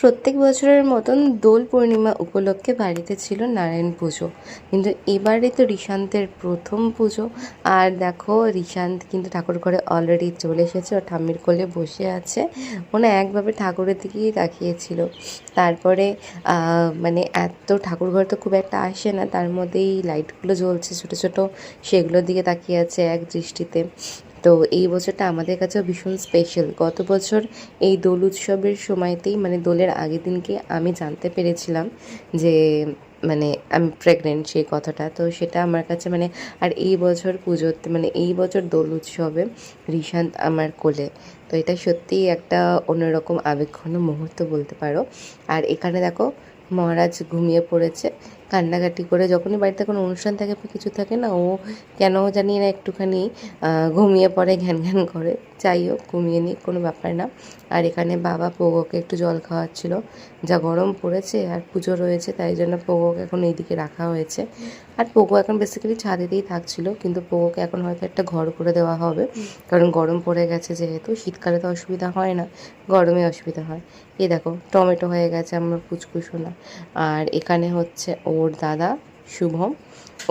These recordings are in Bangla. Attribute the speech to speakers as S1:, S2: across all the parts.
S1: প্রত্যেক বছরের মতন দোল পূর্ণিমা উপলক্ষে বাড়িতে ছিল নারায়ণ পুজো, কিন্তু এবারে তো ঋশান্তের প্রথম পুজো। আর দেখো ঋশান্ত কিন্তু ঠাকুর ঘরে অলরেডি চলে এসেছে, ও ঠাম্মির কোলে বসে আছে। ও না একভাবে ঠাকুরের দিকেই তাকিয়েছিল। তারপরে মানে এত ঠাকুর ঘর তো খুব একটা আসে না, তার মধ্যেই লাইটগুলো জ্বলছে ছোটো ছোটো, সেগুলোর দিকে তাকিয়ে আছে এক দৃষ্টিতে। তো এই বছরটা আমাদের কাছেও ভীষণ স্পেশাল। গত বছর এই দোল উৎসবের সময়তেই মানে দোলের আগের দিনকে আমি জানতে পেরেছিলাম যে মানে আমি প্রেগনেন্ট, সেই কথাটা। তো সেটা আমার কাছে মানে, আর এই বছর পুজোতে মানে এই বছর দোল উৎসবে ঋশান্ত আমার কোলে, তো এটা সত্যিই একটা অন্যরকম আবেগঘন মুহূর্ত বলতে পারো। আর এখানে দেখো মহারাজ ঘুমিয়ে পড়েছে কান্নাকাটি করে। যখনই বাড়িতে কোনো অনুষ্ঠান থাকে বা কিছু থাকে না, ও কেন জানি না একটুখানি ঘুমিয়ে পড়ে, ঘ্যান ঘ্যান করে। যাই হোক, ঘুমিয়ে নিই, কোনো ব্যাপার না। আর এখানে বাবা পোগোকে একটু জল খাওয়াচ্ছিল, যা গরম পড়েছে আর পুজো রয়েছে, তাই জন্য পোগোকে এখন এইদিকে রাখা হয়েছে। আর পোগো এখন বেসিক্যালি ছাদেতেই থাকছিল, কিন্তু পোগোকে এখন হয়তো একটা ঘর করে দেওয়া হবে, কারণ গরম পড়ে গেছে যেহেতু। শীতকালে তো অসুবিধা হয় না, গরমে অসুবিধা হয়। এই দেখো টমেটো হয়ে গেছে আমার পুচকুসোনা। আর এখানে হচ্ছে ওর দাদা শুভম,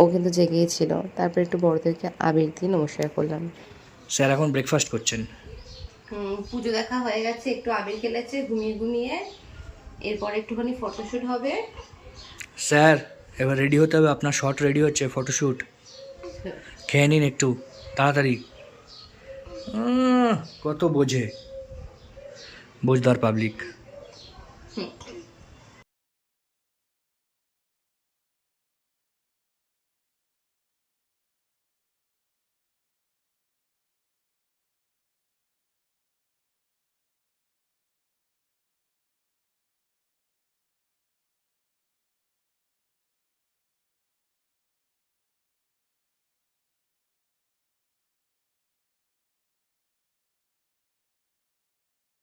S1: ও কিন্তু জেগেই ছিল। তারপরে একটু বড়দেরকে আবির দিয়ে নমস্কার করলাম।
S2: স্যার এখন ব্রেকফাস্ট করছেন।
S1: পুজো দেখা হয়ে গেছে, একটু আবির খেলেছে ঘুমিয়ে ঘুমিয়ে। এরপর একটুখানি ফটোশ্যুট হবে।
S2: স্যার এবার রেডি হতে হবে, আপনার শর্ট রেডি হচ্ছে, ফটোশ্যুট। খেয়ে নিন একটু তাড়াতাড়ি। কত বোঝে, বোঝদার পাবলিক।